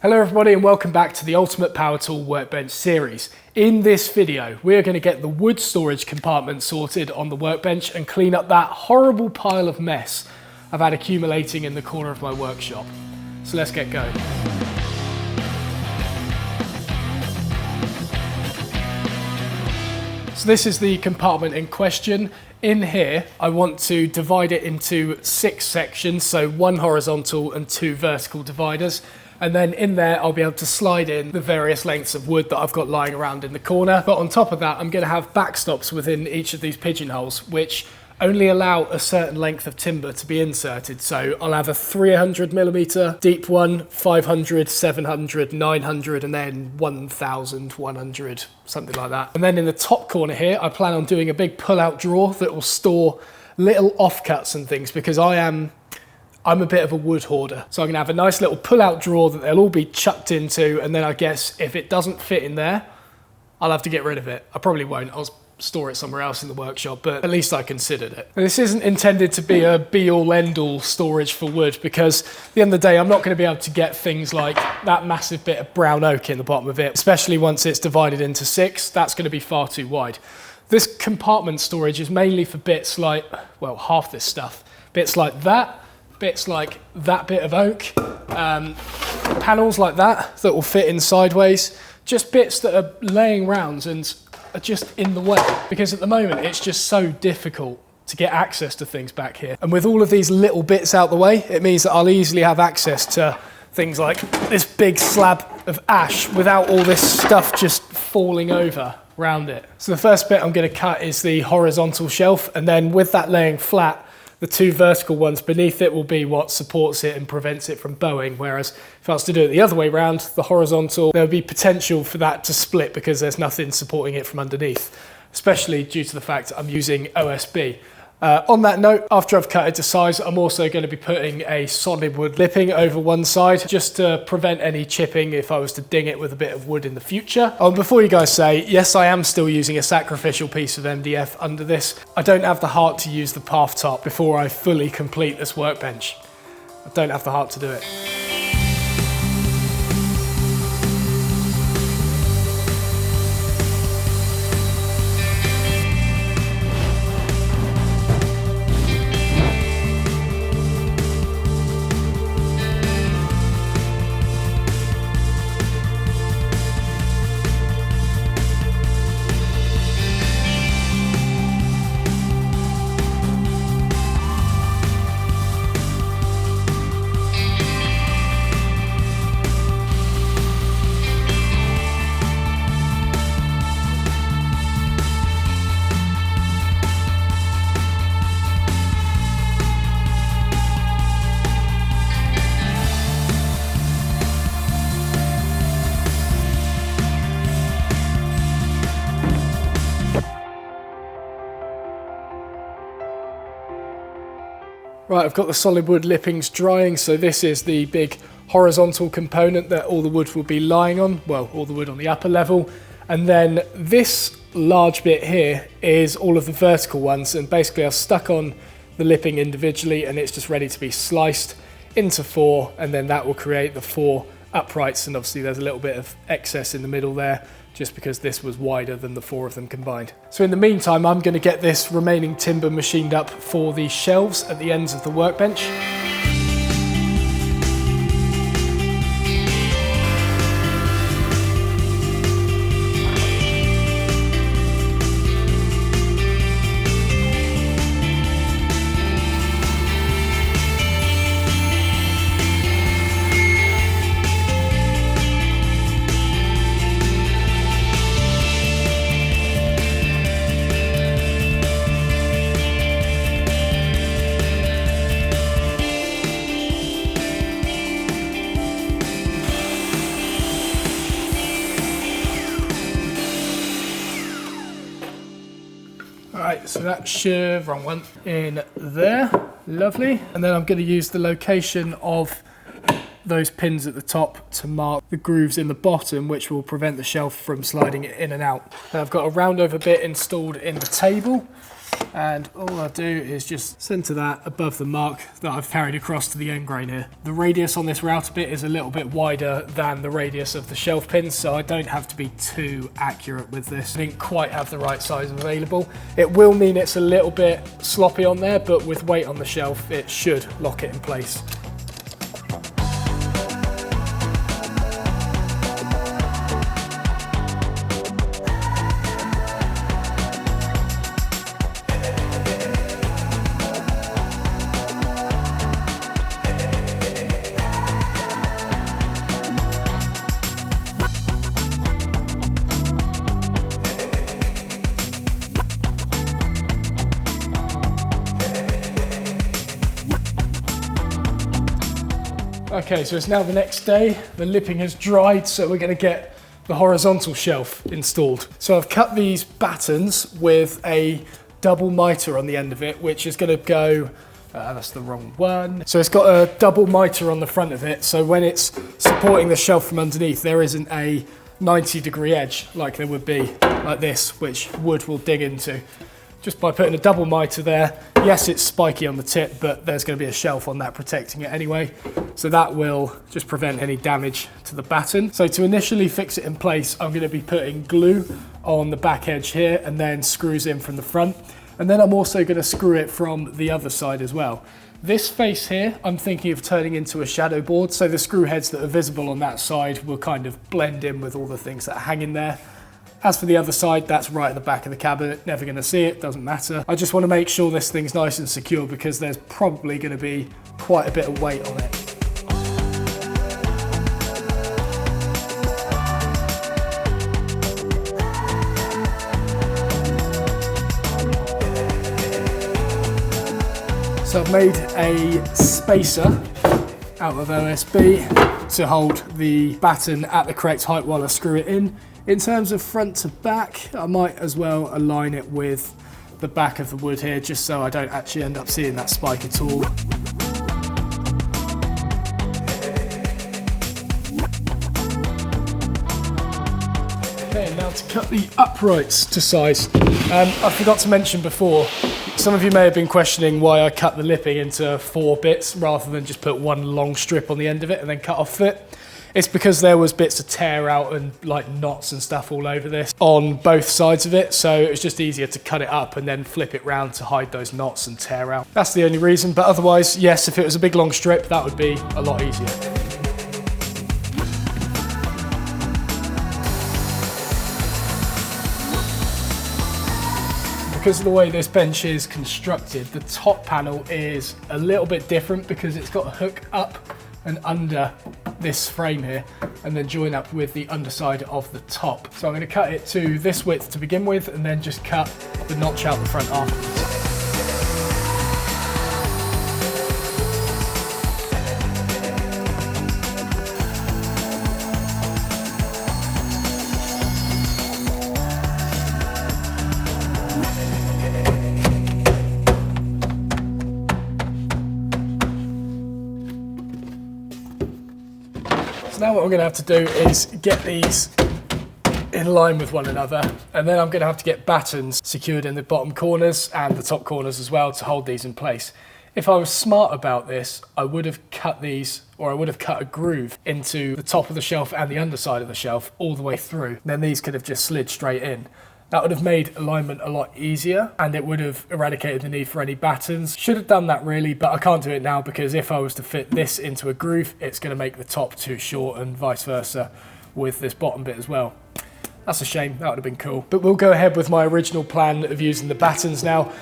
Hello everybody and welcome back to the Ultimate Power Tool Workbench series. In this video, we're going to get the wood storage compartment sorted on the workbench and clean up that horrible pile of mess I've had accumulating in the corner of my workshop. So let's get going. So this is the compartment in question. In here, I want to divide it into 6 sections, so 1 horizontal and 2 vertical dividers. And then in there, I'll be able to slide in the various lengths of wood that I've got lying around in the corner. But on top of that, I'm going to have backstops within each of these pigeonholes, which only allow a certain length of timber to be inserted. So I'll have a 300mm deep one, 500, 700, 900, and then 1100, something like that. And then in the top corner here, I plan on doing a big pull-out drawer that will store little offcuts and things, because I'm a bit of a wood hoarder. So I'm gonna have a nice little pull-out drawer that they'll all be chucked into, and then I guess if it doesn't fit in there, I'll have to get rid of it. I probably won't, I'll store it somewhere else in the workshop, but at least I considered it. And this isn't intended to be a be-all end-all storage for wood, because at the end of the day, I'm not gonna be able to get things like that massive bit of brown oak in the bottom of it, especially once it's divided into 6, that's gonna be far too wide. This compartment storage is mainly for bits like, well, half this stuff, bits like that, bits like that bit of oak, panels like that will fit in sideways, just bits that are laying round and are just in the way, because at the moment it's just so difficult to get access to things back here. And with all of these little bits out the way, it means that I'll easily have access to things like this big slab of ash without all this stuff just falling over around it. So the first bit I'm going to cut is the horizontal shelf, and then with that laying flat, the 2 vertical ones beneath it will be what supports it and prevents it from bowing, whereas if I was to do it the other way around, the horizontal, there would be potential for that to split because there's nothing supporting it from underneath, especially due to the fact that I'm using OSB. On that note, after I've cut it to size, I'm also going to be putting a solid wood lipping over one side just to prevent any chipping if I was to ding it with a bit of wood in the future. Oh, and before you guys say, yes, I am still using a sacrificial piece of MDF under this. I don't have the heart to use the path top before I fully complete this workbench. I don't have the heart to do it. Right, I've got the solid wood lippings drying, so this is the big horizontal component that all the wood will be lying on, well, all the wood on the upper level, and then this large bit here is all of the vertical ones, and basically I've stuck on the lipping individually and it's just ready to be sliced into 4, and then that will create the 4 uprights, and obviously there's a little bit of excess in the middle there, just because this was wider than the 4 of them combined. So in the meantime, I'm going to get this remaining timber machined up for the shelves at the ends of the workbench. Alright, so that should, wrong one, in there, lovely. And then I'm going to use the location of those pins at the top to mark the grooves in the bottom, which will prevent the shelf from sliding in and out. And I've got a round over bit installed in the table, And all I do is just center that above the mark that I've carried across to the end grain here. The radius on this router bit is a little bit wider than the radius of the shelf pins, so I don't have to be too accurate with this. I didn't quite have the right size available. It will mean it's a little bit sloppy on there, but with weight on the shelf, it should lock it in place. Okay, so it's now the next day. The lipping has dried, so we're going to get the horizontal shelf installed. So I've cut these battens with a double mitre on the end of it, which is going to go, that's the wrong one. So it's got a double mitre on the front of it, so when it's supporting the shelf from underneath, there isn't a 90-degree edge like there would be like this, which wood will dig into. Just by putting a double mitre there, yes, it's spiky on the tip, but there's going to be a shelf on that protecting it anyway. So that will just prevent any damage to the batten. So to initially fix it in place, I'm going to be putting glue on the back edge here and then screws in from the front. And then I'm also going to screw it from the other side as well. This face here, I'm thinking of turning into a shadow board. So the screw heads that are visible on that side will kind of blend in with all the things that are hanging there. As for the other side, that's right at the back of the cabinet. Never going to see it, doesn't matter. I just want to make sure this thing's nice and secure because there's probably going to be quite a bit of weight on it. So I've made a spacer out of OSB to hold the batten at the correct height while I screw it in. In terms of front to back, I might as well align it with the back of the wood here, just so I don't actually end up seeing that spike at all. Okay, now to cut the uprights to size. I forgot to mention before, some of you may have been questioning why I cut the lipping into 4 bits rather than just put one long strip on the end of it and then cut off it. It's because there was bits of tear out and like knots and stuff all over this on both sides of it, so it was just easier to cut it up and then flip it round to hide those knots and tear out. That's the only reason, but otherwise, yes, if it was a big long strip, that would be a lot easier. Because of the way this bench is constructed, the top panel is a little bit different because it's got a hook up and under this frame here and then join up with the underside of the top. So I'm going to cut it to this width to begin with and then just cut the notch out the front afterwards. So now what I'm going to have to do is get these in line with one another, and then I'm going to have to get battens secured in the bottom corners and the top corners as well to hold these in place. If I was smart about this, I would have cut these, or I would have cut a groove into the top of the shelf and the underside of the shelf all the way through. Then these could have just slid straight in. That would have made alignment a lot easier and it would have eradicated the need for any battens. Should have done that really, but I can't do it now because if I was to fit this into a groove, it's going to make the top too short and vice versa with this bottom bit as well. That's a shame, that would have been cool. But we'll go ahead with my original plan of using the battens now.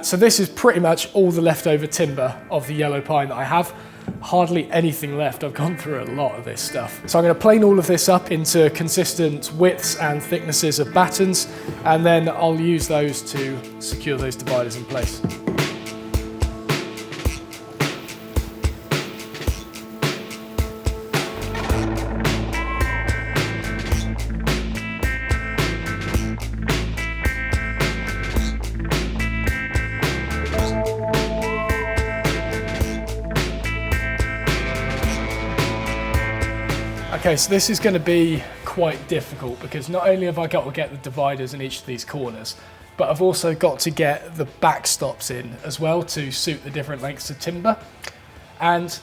So this is pretty much all the leftover timber of the yellow pine that I have. Hardly anything left. I've gone through a lot of this stuff. So I'm going to plane all of this up into consistent widths and thicknesses of battens, and then I'll use those to secure those dividers in place. Okay, so this is going to be quite difficult because not only have I got to get the dividers in each of these corners, but I've also got to get the backstops in as well to suit the different lengths of timber. And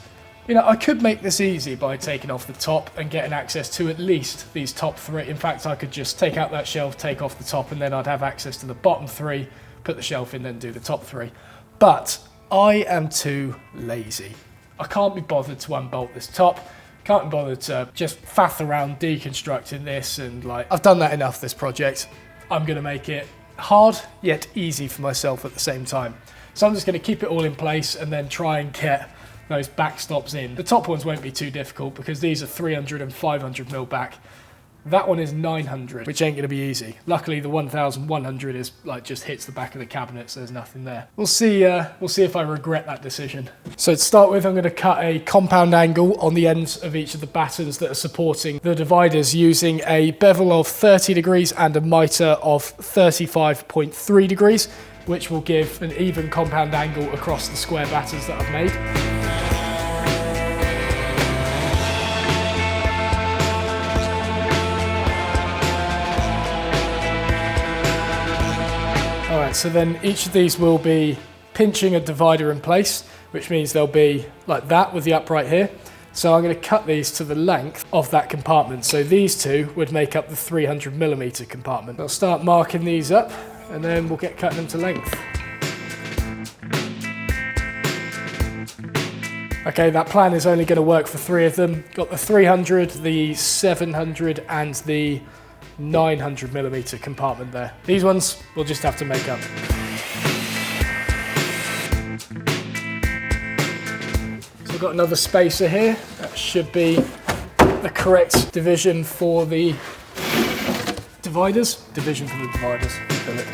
you know, I could make this easy by taking off the top and getting access to at least these top 3. In fact, I could just take out that shelf, take off the top, and then I'd have access to the bottom 3, put the shelf in, then do the top 3. But I am too lazy. I can't be bothered to unbolt this top. Can't be bothered to just faff around deconstructing this, and like, I've done that enough this project. I'm gonna make it hard yet easy for myself at the same time. So I'm just gonna keep it all in place and then try and get those backstops in. The top ones won't be too difficult because these are 300 and 500 mil back. That one is 900, which ain't gonna be easy. Luckily the 1100 is like just hits the back of the cabinet, so there's nothing there. We'll see if I regret that decision. So to start with, I'm gonna cut a compound angle on the ends of each of the battens that are supporting the dividers using a bevel of 30 degrees and a mitre of 35.3 degrees, which will give an even compound angle across the square battens that I've made. Alright, so then each of these will be pinching a divider in place, which means they'll be like that with the upright here. So I'm going to cut these to the length of that compartment. So these two would make up the 300mm compartment. I'll start marking these up and then we'll get cutting them to length. Okay, that plan is only going to work for 3 of them. Got the 300, the 700 and the 900mm compartment there. These ones we'll just have to make up. So I've got another spacer here. That should be the correct division for the dividers. Division for the dividers. Fill it.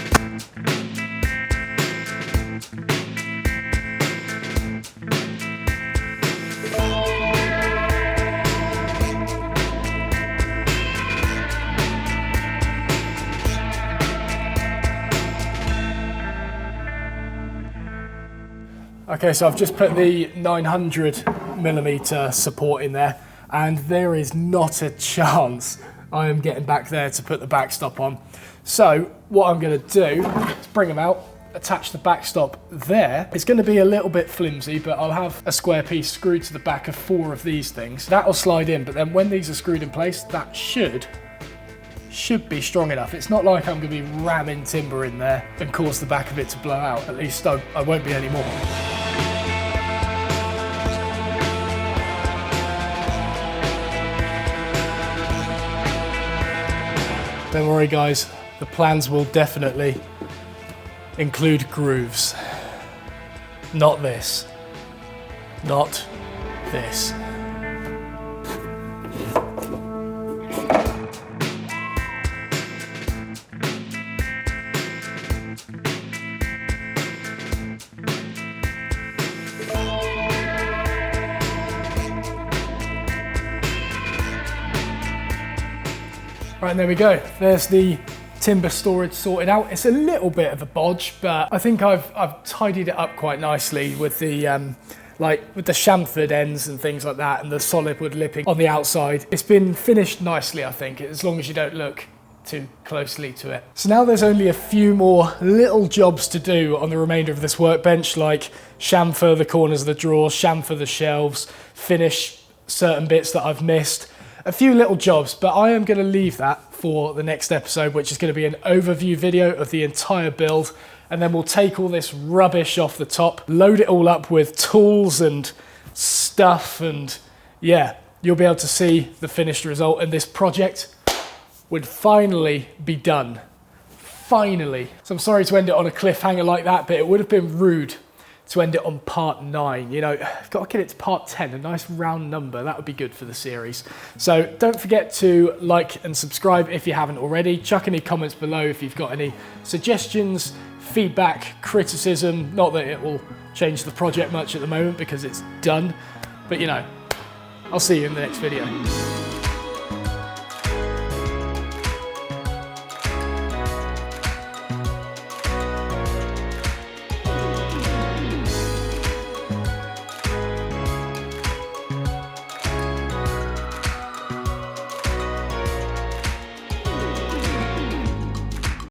Okay, so I've just put the 900mm support in there, and there is not a chance I am getting back there to put the backstop on. So what I'm going to do is bring them out, attach the backstop there. It's going to be a little bit flimsy, but I'll have a square piece screwed to the back of 4 of these things. That'll slide in, but then when these are screwed in place, that should be strong enough. It's not like I'm going to be ramming timber in there and cause the back of it to blow out. At least I won't be anymore. Don't worry guys, the plans will definitely include grooves. Not this. Not this. Right, and there we go. There's the timber storage sorted out. It's a little bit of a bodge, but I think I've tidied it up quite nicely with the with the chamfered ends and things like that, and the solid wood lipping on the outside. It's been finished nicely, I think, as long as you don't look too closely to it. So now there's only a few more little jobs to do on the remainder of this workbench, like chamfer the corners of the drawers, chamfer the shelves, finish certain bits that I've missed. A few little jobs, but I am going to leave that for the next episode, which is going to be an overview video of the entire build, and then we'll take all this rubbish off the top, load it all up with tools and stuff, and yeah, you'll be able to see the finished result, and this project would finally be done. Finally. So I'm sorry to end it on a cliffhanger like that, but it would have been rude to end it on part 9. You know, I've got to get it to part 10, a nice round number. That would be good for the series. So don't forget to like and subscribe if you haven't already. Chuck any comments below if you've got any suggestions, feedback, criticism. Not that it will change the project much at the moment because it's done, but you know, I'll see you in the next video.